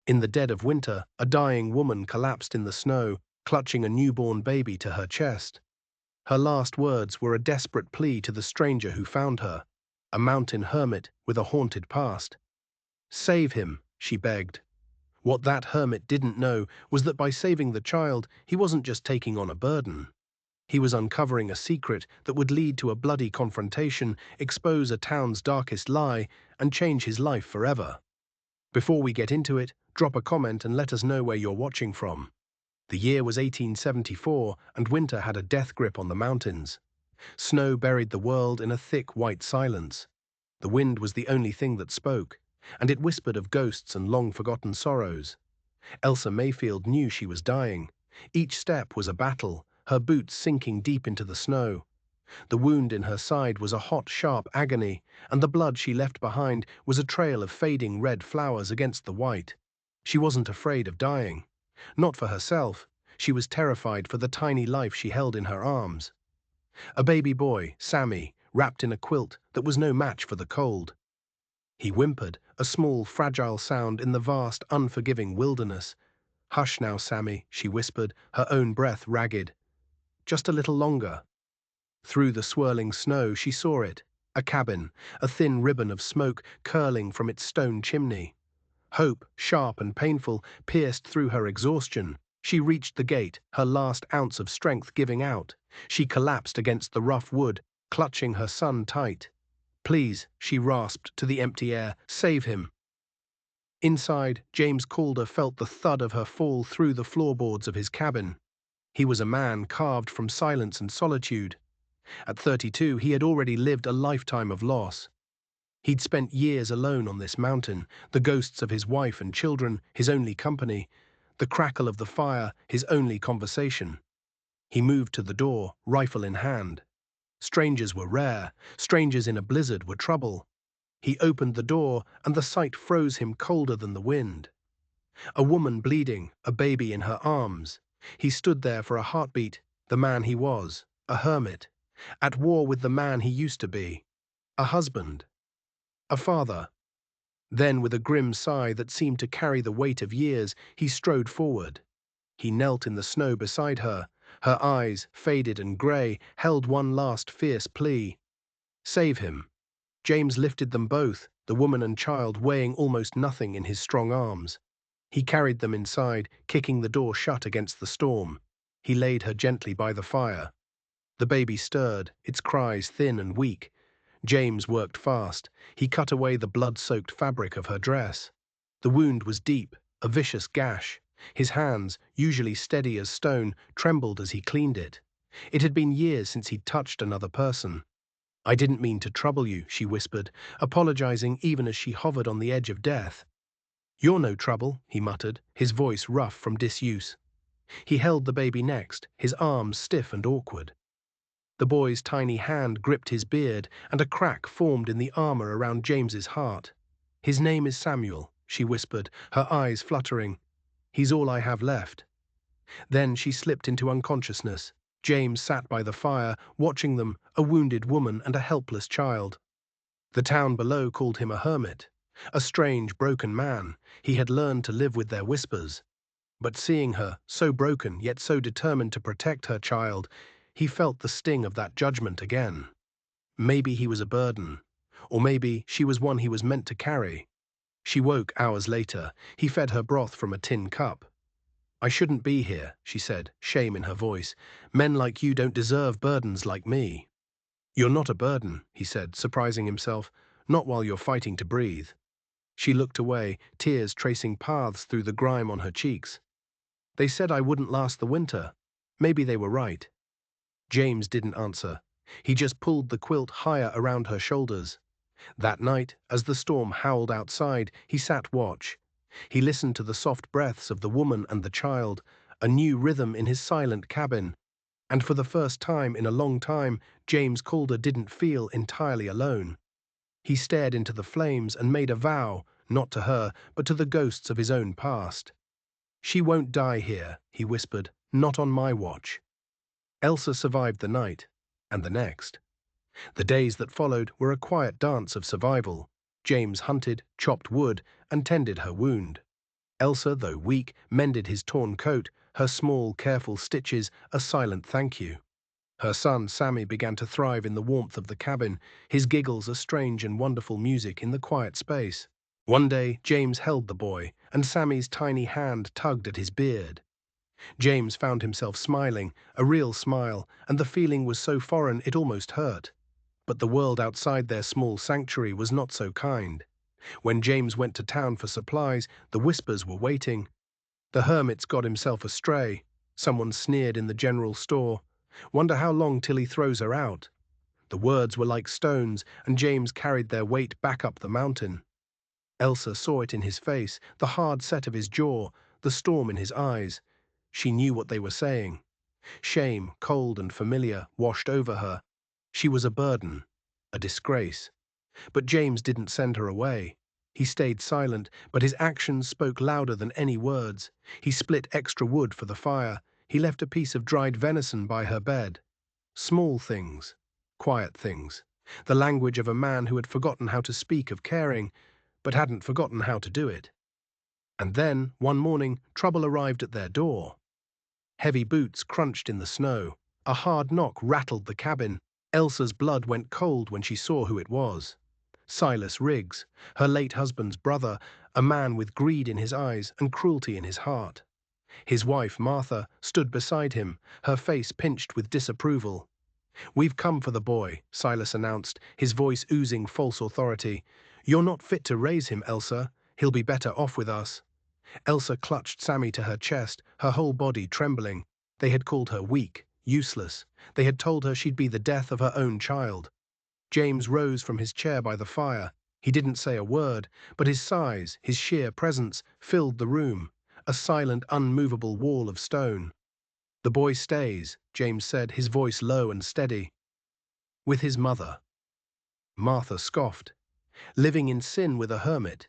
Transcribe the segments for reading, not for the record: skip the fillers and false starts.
In the dead of winter, a dying woman collapsed in the snow, clutching a newborn baby to her chest. Her last words were a desperate plea to the stranger who found her, a mountain hermit with a haunted past. "Save him," she begged. What that hermit didn't know was that by saving the child, he wasn't just taking on a burden. He was uncovering a secret that would lead to a bloody confrontation, expose a town's darkest lie, and change his life forever. Before we get into it, drop a comment and let us know where you're watching from. The year was 1874, and winter had a death grip on the mountains. Snow buried the world in a thick white silence. The wind was the only thing that spoke, and it whispered of ghosts and long-forgotten sorrows. Elsa Mayfield knew she was dying. Each step was a battle, her boots sinking deep into the snow. The wound in her side was a hot, sharp agony, and the blood she left behind was a trail of fading red flowers against the white. She wasn't afraid of dying. Not for herself. She was terrified for the tiny life she held in her arms. A baby boy, Sammy, wrapped in a quilt that was no match for the cold. He whimpered, a small, fragile sound in the vast, unforgiving wilderness. "Hush now, Sammy," she whispered, her own breath ragged. "Just a little longer." Through the swirling snow she saw it, a cabin, a thin ribbon of smoke curling from its stone chimney. Hope, sharp and painful, pierced through her exhaustion. She reached the gate, her last ounce of strength giving out. She collapsed against the rough wood, clutching her son tight. "Please," she rasped to the empty air, "save him." Inside, James Calder felt the thud of her fall through the floorboards of his cabin. He was a man carved from silence and solitude. At 32, he had already lived a lifetime of loss. He'd spent years alone on this mountain, the ghosts of his wife and children, his only company, the crackle of the fire, his only conversation. He moved to the door, rifle in hand. Strangers were rare. Strangers in a blizzard were trouble. He opened the door, and the sight froze him colder than the wind. A woman bleeding, a baby in her arms. He stood there for a heartbeat, the man he was, a hermit, at war with the man he used to be, a husband, a father. Then, with a grim sigh that seemed to carry the weight of years, he strode forward. He knelt in the snow beside her. Her eyes, faded and grey, held one last fierce plea. "Save him." James lifted them both, the woman and child weighing almost nothing in his strong arms. He carried them inside, kicking the door shut against the storm. He laid her gently by the fire. The baby stirred, its cries thin and weak. James worked fast. He cut away the blood-soaked fabric of her dress. The wound was deep, a vicious gash. His hands, usually steady as stone, trembled as he cleaned it. It had been years since he'd touched another person. "I didn't mean to trouble you," she whispered, apologizing even as she hovered on the edge of death. "You're no trouble," he muttered, his voice rough from disuse. He held the baby next, his arms stiff and awkward. The boy's tiny hand gripped his beard, and a crack formed in the armor around James's heart. "His name is Samuel," she whispered, her eyes fluttering. "He's all I have left." Then she slipped into unconsciousness. James sat by the fire, watching them, a wounded woman and a helpless child. The town below called him a hermit, a strange, broken man. He had learned to live with their whispers. But seeing her, so broken yet so determined to protect her child, he felt the sting of that judgment again. Maybe he was a burden, or maybe she was one he was meant to carry. She woke hours later. He fed her broth from a tin cup. "I shouldn't be here," she said, shame in her voice. "Men like you don't deserve burdens like me." "You're not a burden," he said, surprising himself, "not while you're fighting to breathe." She looked away, tears tracing paths through the grime on her cheeks. "They said I wouldn't last the winter. Maybe they were right." James didn't answer. He just pulled the quilt higher around her shoulders. That night, as the storm howled outside, he sat watch. He listened to the soft breaths of the woman and the child, a new rhythm in his silent cabin. And for the first time in a long time, James Calder didn't feel entirely alone. He stared into the flames and made a vow, not to her, but to the ghosts of his own past. "She won't die here," he whispered, "not on my watch." Elsa survived the night, and the next. The days that followed were a quiet dance of survival. James hunted, chopped wood, and tended her wound. Elsa, though weak, mended his torn coat, her small, careful stitches a silent thank you. Her son, Sammy, began to thrive in the warmth of the cabin, his giggles a strange and wonderful music in the quiet space. One day, James held the boy, and Sammy's tiny hand tugged at his beard. James found himself smiling, a real smile, and the feeling was so foreign it almost hurt. But the world outside their small sanctuary was not so kind. When James went to town for supplies, the whispers were waiting. The hermit's got himself a stray. Someone sneered in the general store. Wonder how long till he throws her out. The words were like stones, and James carried their weight back up the mountain. Elsa saw it in his face, the hard set of his jaw, the storm in his eyes. She knew what they were saying. Shame, cold and familiar, washed over her. She was a burden, a disgrace. But James didn't send her away. He stayed silent, but his actions spoke louder than any words. He split extra wood for the fire. He left a piece of dried venison by her bed. Small things, quiet things. The language of a man who had forgotten how to speak of caring, but hadn't forgotten how to do it. And then, one morning, trouble arrived at their door. Heavy boots crunched in the snow. A hard knock rattled the cabin. Elsa's blood went cold when she saw who it was. Silas Riggs, her late husband's brother, a man with greed in his eyes and cruelty in his heart. His wife, Martha, stood beside him, her face pinched with disapproval. "We've come for the boy," Silas announced, his voice oozing false authority. "You're not fit to raise him, Elsa. He'll be better off with us." Elsa clutched Sammy to her chest, her whole body trembling. They had called her weak, useless. They had told her she'd be the death of her own child. James rose from his chair by the fire. He didn't say a word, but his size, his sheer presence, filled the room, a silent, unmovable wall of stone. "The boy stays," James said, his voice low and steady. "With his mother." Martha scoffed. "Living in sin with a hermit.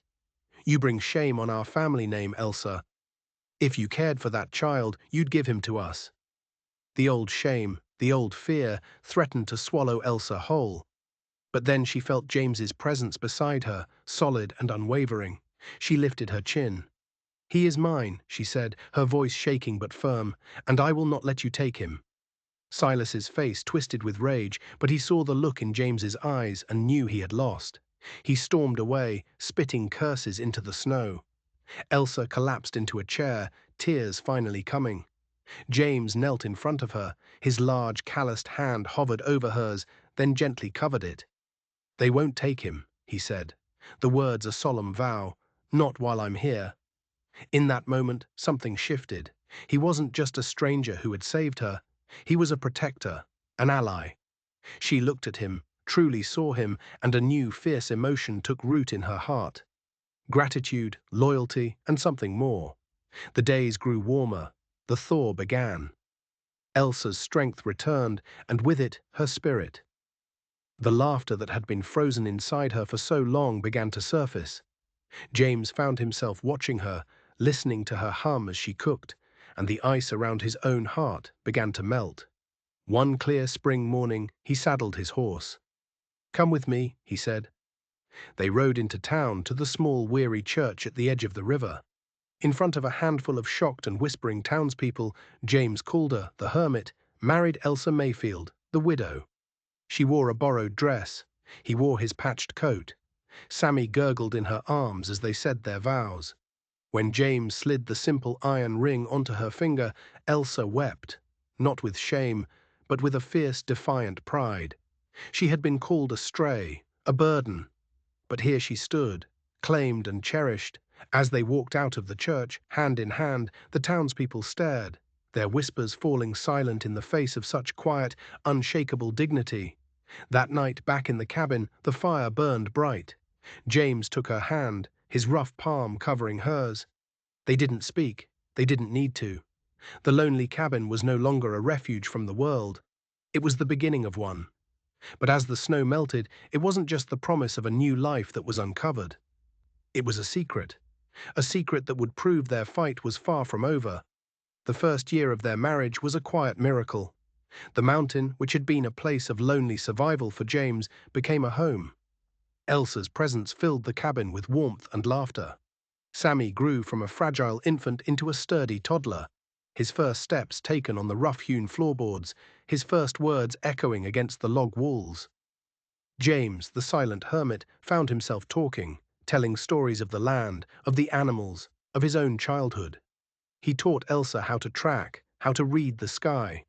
You bring shame on our family name, Elsa. If you cared for that child, you'd give him to us." The old shame, the old fear, threatened to swallow Elsa whole. But then she felt James's presence beside her, solid and unwavering. She lifted her chin. "He is mine," she said, her voice shaking but firm, "and I will not let you take him." Silas's face twisted with rage, but he saw the look in James's eyes and knew he had lost. He stormed away, spitting curses into the snow. Elsa collapsed into a chair, tears finally coming. James knelt in front of her, his large, calloused hand hovered over hers, then gently covered it. "They won't take him," he said, the words a solemn vow, "not while I'm here." In that moment, something shifted. He wasn't just a stranger who had saved her. He was a protector, an ally. She looked at him, truly saw him, and a new, fierce emotion took root in her heart. Gratitude, loyalty, and something more. The days grew warmer. The thaw began. Elsa's strength returned, and with it, her spirit. The laughter that had been frozen inside her for so long began to surface. James found himself watching her, listening to her hum as she cooked, and the ice around his own heart began to melt. One clear spring morning, he saddled his horse. "Come with me," he said. They rode into town to the small, weary church at the edge of the river. In front of a handful of shocked and whispering townspeople, James Calder, the hermit, married Elsa Mayfield, the widow. She wore a borrowed dress. He wore his patched coat. Sammy gurgled in her arms as they said their vows. When James slid the simple iron ring onto her finger, Elsa wept, not with shame, but with a fierce, defiant pride. She had been called a stray, a burden, but here she stood, claimed and cherished. As they walked out of the church, hand in hand, the townspeople stared, their whispers falling silent in the face of such quiet, unshakable dignity. That night, back in the cabin, the fire burned bright. James took her hand, his rough palm covering hers. They didn't speak. They didn't need to. The lonely cabin was no longer a refuge from the world. It was the beginning of one. But as the snow melted, it wasn't just the promise of a new life that was uncovered. It was a secret that would prove their fight was far from over. The first year of their marriage was a quiet miracle. The mountain, which had been a place of lonely survival for James, became a home. Elsa's presence filled the cabin with warmth and laughter. Sammy grew from a fragile infant into a sturdy toddler, his first steps taken on the rough-hewn floorboards, his first words echoing against the log walls. James, the silent hermit, found himself talking, telling stories of the land, of the animals, of his own childhood. He taught Elsa how to track, how to read the sky.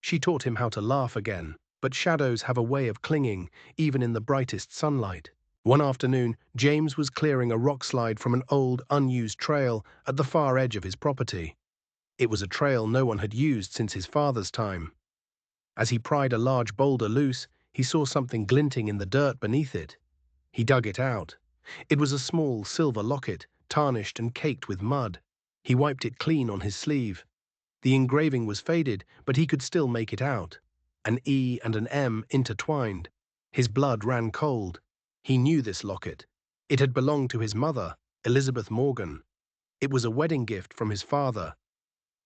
She taught him how to laugh again, but shadows have a way of clinging, even in the brightest sunlight. One afternoon, James was clearing a rock slide from an old, unused trail at the far edge of his property. It was a trail no one had used since his father's time. As he pried a large boulder loose, he saw something glinting in the dirt beneath it. He dug it out. It was a small silver locket, tarnished and caked with mud. He wiped it clean on his sleeve. The engraving was faded, but he could still make it out. An E and an M intertwined. His blood ran cold. He knew this locket. It had belonged to his mother, Elizabeth Morgan. It was a wedding gift from his father.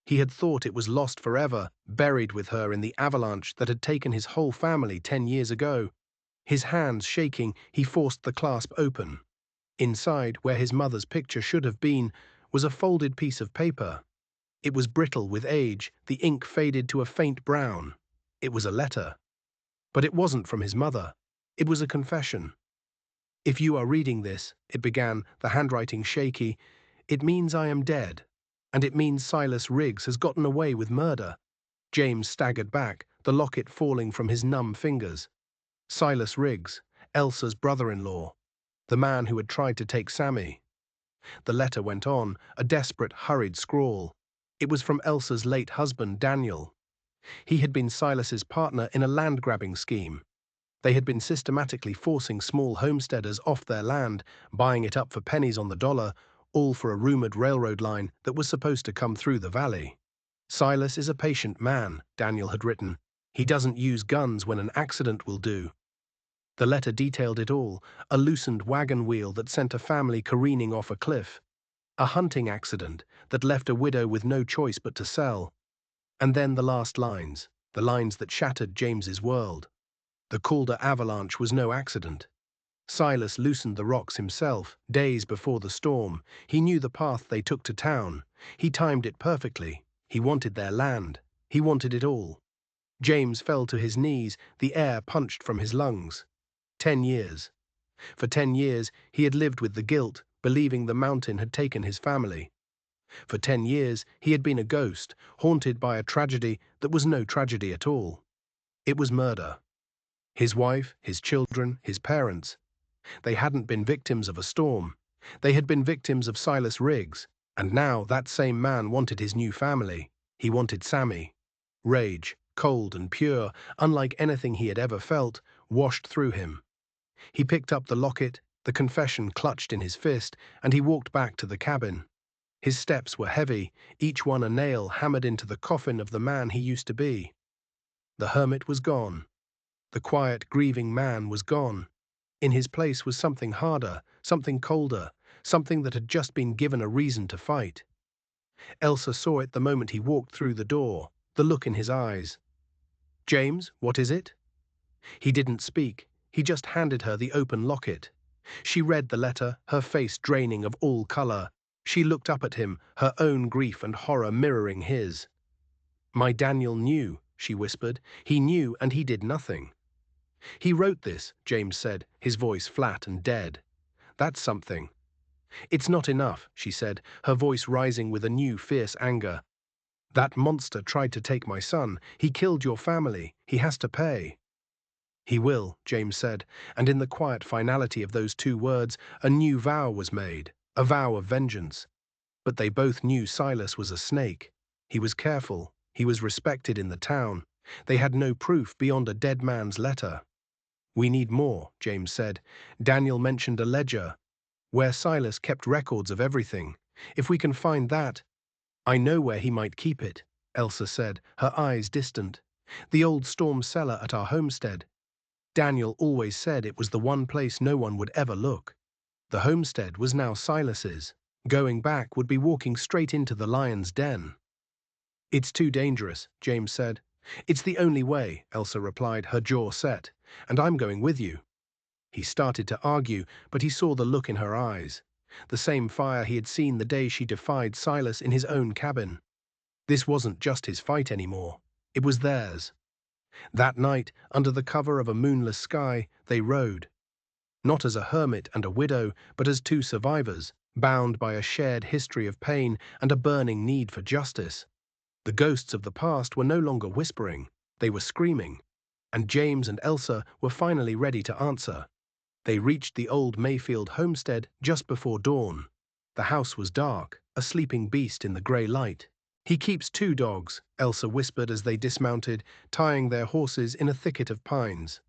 He had thought it was lost forever, buried with her in the avalanche that had taken his whole family 10 years ago. His hands shaking, he forced the clasp open. Inside, where his mother's picture should have been, was a folded piece of paper. It was brittle with age, the ink faded to a faint brown. It was a letter. But it wasn't from his mother. It was a confession. "If you are reading this," it began, the handwriting shaky, "it means I am dead. And it means Silas Riggs has gotten away with murder." James staggered back, the locket falling from his numb fingers. Silas Riggs, Elsa's brother-in-law, the man who had tried to take Sammy. The letter went on, a desperate, hurried scrawl. It was from Elsa's late husband, Daniel. He had been Silas's partner in a land-grabbing scheme. They had been systematically forcing small homesteaders off their land, buying it up for pennies on the dollar, all for a rumored railroad line that was supposed to come through the valley. "Silas is a patient man," Daniel had written. "He doesn't use guns when an accident will do." The letter detailed it all, a loosened wagon wheel that sent a family careening off a cliff, a hunting accident that left a widow with no choice but to sell. And then the last lines, the lines that shattered James's world. The Calder avalanche was no accident. Silas loosened the rocks himself, days before the storm. He knew the path they took to town. He timed it perfectly. He wanted their land. He wanted it all. James fell to his knees, the air punched from his lungs. 10 years. For 10 years, he had lived with the guilt, believing the mountain had taken his family. For 10 years, he had been a ghost, haunted by a tragedy that was no tragedy at all. It was murder. His wife, his children, his parents. They hadn't been victims of a storm. They had been victims of Silas Riggs, and now that same man wanted his new family. He wanted Sammy. Rage, cold and pure, unlike anything he had ever felt, washed through him. He picked up the locket, the confession clutched in his fist, and he walked back to the cabin. His steps were heavy, each one a nail hammered into the coffin of the man he used to be. The hermit was gone. The quiet, grieving man was gone. In his place was something harder, something colder, something that had just been given a reason to fight. Elsa saw it the moment he walked through the door, the look in his eyes. "James, what is it?" He didn't speak. He just handed her the open locket. She read the letter, her face draining of all color. She looked up at him, her own grief and horror mirroring his. "My Daniel knew," she whispered. "He knew, and he did nothing." "He wrote this," James said, his voice flat and dead. "That's something." "It's not enough," she said, her voice rising with a new fierce anger. "That monster tried to take my son. He killed your family. He has to pay." "He will," James said, and in the quiet finality of those two words, a new vow was made, a vow of vengeance. But they both knew Silas was a snake. He was careful. He was respected in the town. They had no proof beyond a dead man's letter. "We need more," James said. "Daniel mentioned a ledger, where Silas kept records of everything. If we can find that—" "I know where he might keep it," Elsa said, her eyes distant. "The old storm cellar at our homestead. Daniel always said it was the one place no one would ever look." The homestead was now Silas's. Going back would be walking straight into the lion's den. "It's too dangerous," James said. "It's the only way," Elsa replied, her jaw set. "And I'm going with you." He started to argue, but he saw the look in her eyes. the same fire he had seen the day she defied Silas in his own cabin. This wasn't just his fight anymore. It was theirs. That night, under the cover of a moonless sky, they rode. Not as a hermit and a widow, but as two survivors, bound by a shared history of pain and a burning need for justice. The ghosts of the past were no longer whispering, they were screaming, and James and Elsa were finally ready to answer. They reached the old Mayfield homestead just before dawn. The house was dark, a sleeping beast in the grey light. "He keeps two dogs," Elsa whispered as they dismounted, tying their horses in a thicket of pines.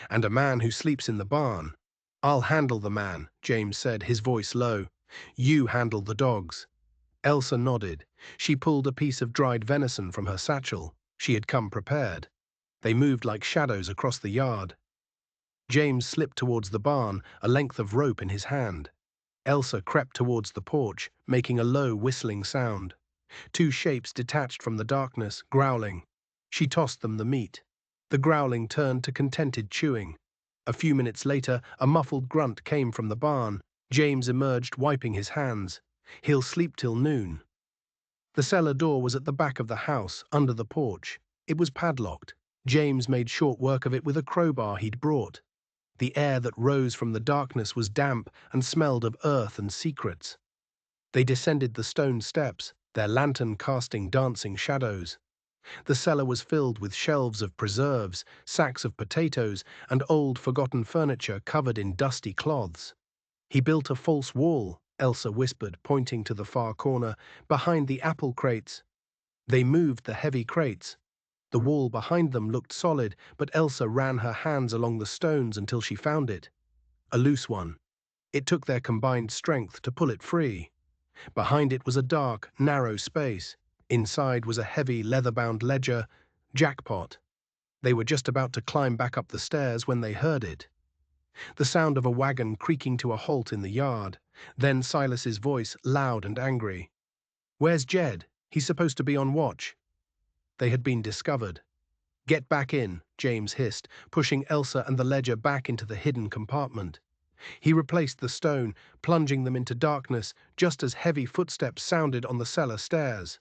"And a man who sleeps in the barn." "I'll handle the man," James said, his voice low. "You handle the dogs." Elsa nodded. She pulled a piece of dried venison from her satchel. She had come prepared. They moved like shadows across the yard. James slipped towards the barn, a length of rope in his hand. Elsa crept towards the porch, making a low, whistling sound. Two shapes detached from the darkness, growling. She tossed them the meat. The growling turned to contented chewing. A few minutes later, a muffled grunt came from the barn. James emerged, wiping his hands. "He'll sleep till noon." The cellar door was at the back of the house, under the porch. It was padlocked. James made short work of it with a crowbar he'd brought. The air that rose from the darkness was damp and smelled of earth and secrets. They descended the stone steps, their lantern casting dancing shadows. The cellar was filled with shelves of preserves, sacks of potatoes, and old forgotten furniture covered in dusty cloths. "He built a false wall," Elsa whispered, pointing to the far corner, "behind the apple crates." They moved the heavy crates. The wall behind them looked solid, but Elsa ran her hands along the stones until she found it. A loose one. It took their combined strength to pull it free. Behind it was a dark, narrow space. Inside was a heavy, leather-bound ledger. Jackpot. They were just about to climb back up the stairs when they heard it. The sound of a wagon creaking to a halt in the yard. Then Silas's voice, loud and angry. "Where's Jed? He's supposed to be on watch." They had been discovered. "Get back in," James hissed, pushing Elsa and the ledger back into the hidden compartment. He replaced the stone, plunging them into darkness just as heavy footsteps sounded on the cellar stairs.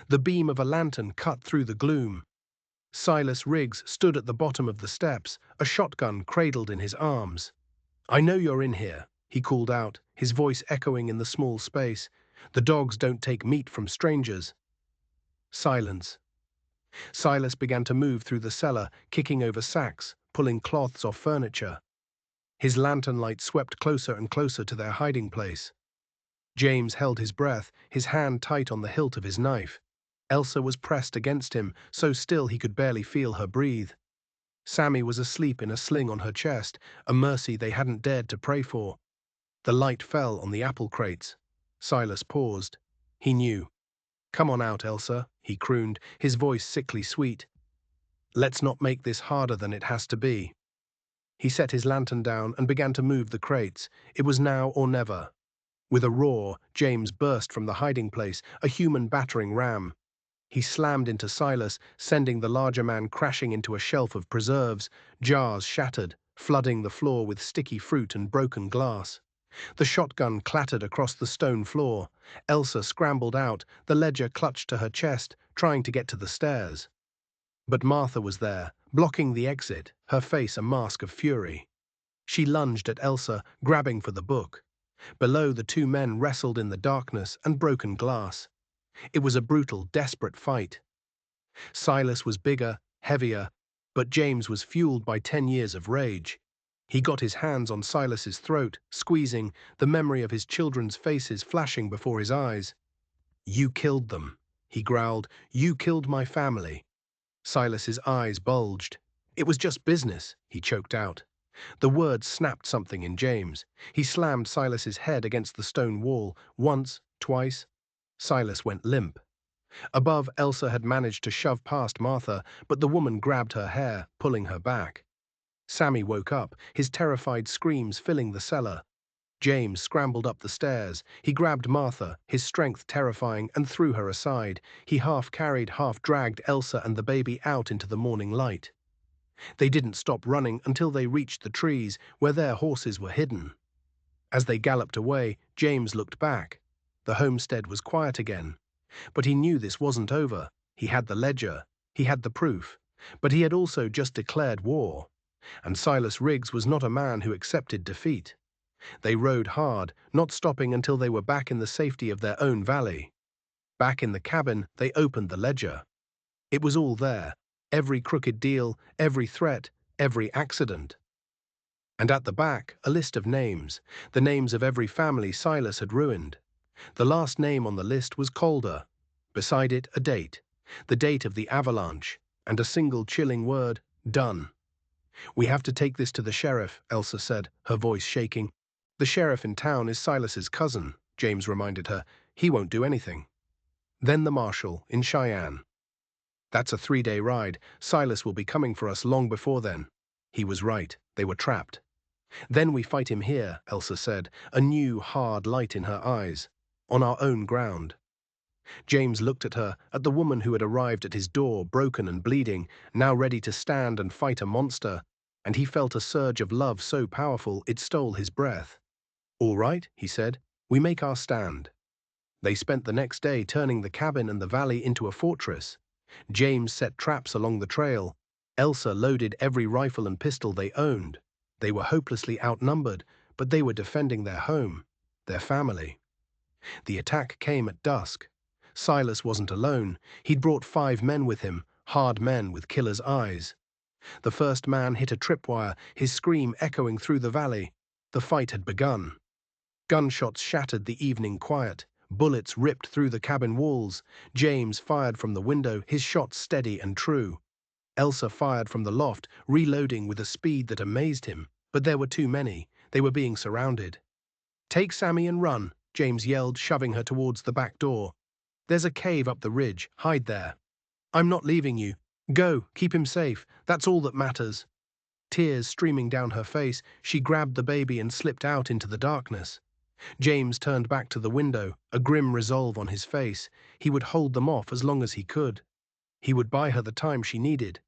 The beam of a lantern cut through the gloom. Silas Riggs stood at the bottom of the steps, a shotgun cradled in his arms. "I know you're in here," he called out, his voice echoing in the small space. "The dogs don't take meat from strangers." Silence. Silas began to move through the cellar, kicking over sacks, pulling cloths off furniture. His lantern light swept closer and closer to their hiding place. James held his breath, his hand tight on the hilt of his knife. Elsa was pressed against him, so still he could barely feel her breathe. Sammy was asleep in a sling on her chest, a mercy they hadn't dared to pray for. The light fell on the apple crates. Silas paused. He knew. "Come on out, Elsa," he crooned, his voice sickly sweet. "Let's not make this harder than it has to be." He set his lantern down and began to move the crates. It was now or never. With a roar, James burst from the hiding place, a human battering ram. He slammed into Silas, sending the larger man crashing into a shelf of preserves. Jars shattered, flooding the floor with sticky fruit and broken glass. The shotgun clattered across the stone floor. Elsa scrambled out, the ledger clutched to her chest, trying to get to the stairs. But Martha was there, blocking the exit, her face a mask of fury. She lunged at Elsa, grabbing for the book. Below, the two men wrestled in the darkness and broken glass. It was a brutal, desperate fight. Silas was bigger, heavier, but James was fueled by 10 years of rage. He got his hands on Silas's throat, squeezing, the memory of his children's faces flashing before his eyes. "You killed them," he growled. "You killed my family." Silas's eyes bulged. "It was just business," he choked out. The words snapped something in James. He slammed Silas's head against the stone wall, once, twice. Silas went limp. Above, Elsa had managed to shove past Martha, but the woman grabbed her hair, pulling her back. Sammy woke up, his terrified screams filling the cellar. James scrambled up the stairs. He grabbed Martha, his strength terrifying, and threw her aside. He half-carried, half-dragged Elsa and the baby out into the morning light. They didn't stop running until they reached the trees, where their horses were hidden. As they galloped away, James looked back. The homestead was quiet again. But he knew this wasn't over. He had the ledger. He had the proof. But he had also just declared war. And Silas Riggs was not a man who accepted defeat. They rode hard, not stopping until they were back in the safety of their own valley. Back in the cabin, they opened the ledger. It was all there. Every crooked deal, every threat, every accident. And at the back, a list of names, the names of every family Silas had ruined. The last name on the list was Calder. Beside it, a date, the date of the avalanche, and a single chilling word, done. "We have to take this to the sheriff," Elsa said, her voice shaking. "The sheriff in town is Silas's cousin," James reminded her. "He won't do anything." Then the marshal, in Cheyenne. "That's a 3-day ride. Silas will be coming for us long before then." He was right. They were trapped. "Then we fight him here," Elsa said, a new, hard light in her eyes. "On our own ground." James looked at her, at the woman who had arrived at his door, broken and bleeding, now ready to stand and fight a monster, and he felt a surge of love so powerful it stole his breath. "All right," he said, "we make our stand." They spent the next day turning the cabin and the valley into a fortress. James set traps along the trail. Elsa loaded every rifle and pistol they owned. They were hopelessly outnumbered, but they were defending their home, their family. The attack came at dusk. Silas wasn't alone. He'd brought 5 men with him, hard men with killer's eyes. The first man hit a tripwire, his scream echoing through the valley. The fight had begun. Gunshots shattered the evening quiet. Bullets ripped through the cabin walls. James fired from the window, his shots steady and true. Elsa fired from the loft, reloading with a speed that amazed him. But there were too many. They were being surrounded. "Take Sammy and run," James yelled, shoving her towards the back door. "There's a cave up the ridge. Hide there." "I'm not leaving you. Go, keep him safe. That's all that matters." Tears streaming down her face, she grabbed the baby and slipped out into the darkness. James turned back to the window, a grim resolve on his face. He would hold them off as long as he could. He would buy her the time she needed.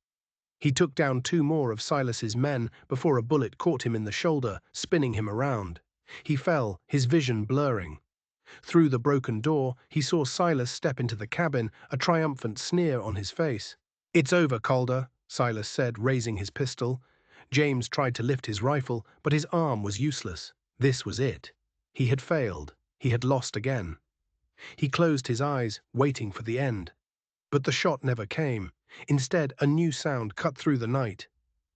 He took down 2 more of Silas's men before a bullet caught him in the shoulder, spinning him around. He fell, his vision blurring. Through the broken door, he saw Silas step into the cabin, a triumphant sneer on his face. "It's over, Calder," Silas said, raising his pistol. James tried to lift his rifle, but his arm was useless. This was it. He had failed. He had lost again. He closed his eyes, waiting for the end. But the shot never came. Instead, a new sound cut through the night.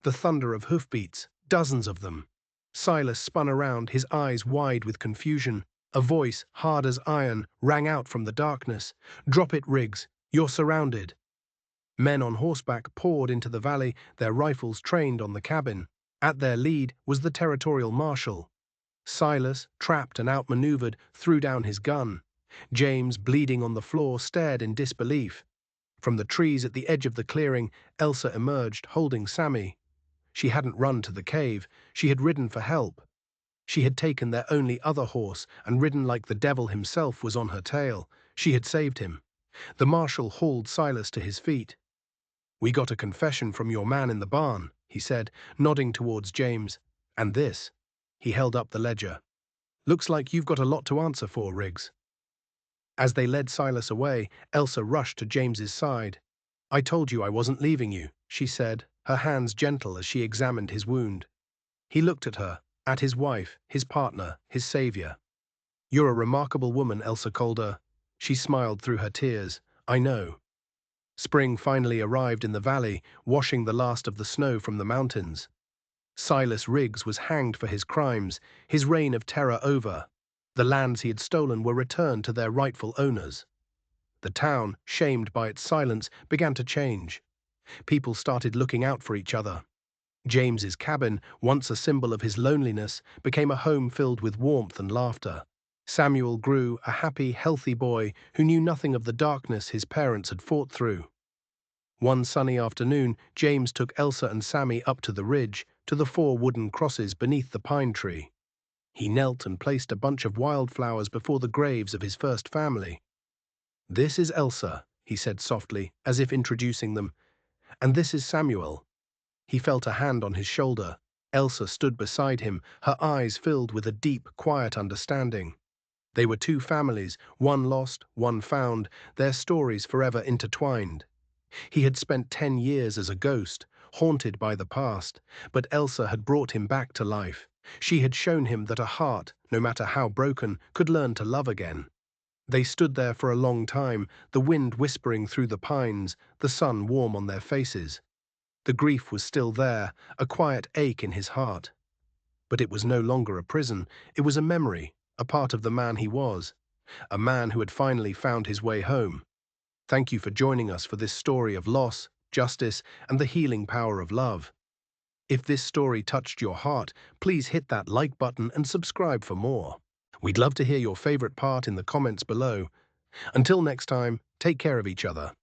The thunder of hoofbeats, dozens of them. Silas spun around, his eyes wide with confusion. A voice, hard as iron, rang out from the darkness. "Drop it, Riggs. You're surrounded." Men on horseback poured into the valley, their rifles trained on the cabin. At their lead was the territorial marshal. Silas, trapped and outmaneuvered, threw down his gun. James, bleeding on the floor, stared in disbelief. From the trees at the edge of the clearing, Elsa emerged, holding Sammy. She hadn't run to the cave. She had ridden for help. She had taken their only other horse and ridden like the devil himself was on her tail. She had saved him. The marshal hauled Silas to his feet. "We got a confession from your man in the barn," he said, nodding towards James. "And this." He held up the ledger. "Looks like you've got a lot to answer for, Riggs." As they led Silas away, Elsa rushed to James's side. "I told you I wasn't leaving you," she said, her hands gentle as she examined his wound. He looked at her, at his wife, his partner, his savior. "You're a remarkable woman, Elsa Calder." She smiled through her tears. "I know." Spring finally arrived in the valley, washing the last of the snow from the mountains. Silas Riggs was hanged for his crimes, his reign of terror over. The lands he had stolen were returned to their rightful owners. The town, shamed by its silence, began to change. People started looking out for each other. James's cabin, once a symbol of his loneliness, became a home filled with warmth and laughter. Samuel grew a happy, healthy boy who knew nothing of the darkness his parents had fought through. One sunny afternoon, James took Elsa and Sammy up to the ridge, to the 4 wooden crosses beneath the pine tree. He knelt and placed a bunch of wildflowers before the graves of his first family. "This is Elsa," he said softly, as if introducing them, "and this is Samuel." He felt a hand on his shoulder. Elsa stood beside him, her eyes filled with a deep, quiet understanding. They were two families, one lost, one found, their stories forever intertwined. He had spent 10 years as a ghost, haunted by the past, but Elsa had brought him back to life. She had shown him that a heart, no matter how broken, could learn to love again. They stood there for a long time, the wind whispering through the pines, the sun warm on their faces. The grief was still there, a quiet ache in his heart. But it was no longer a prison, it was a memory, a part of the man he was, a man who had finally found his way home. Thank you for joining us for this story of loss, justice, and the healing power of love. If this story touched your heart, please hit that like button and subscribe for more. We'd love to hear your favorite part in the comments below. Until next time, take care of each other.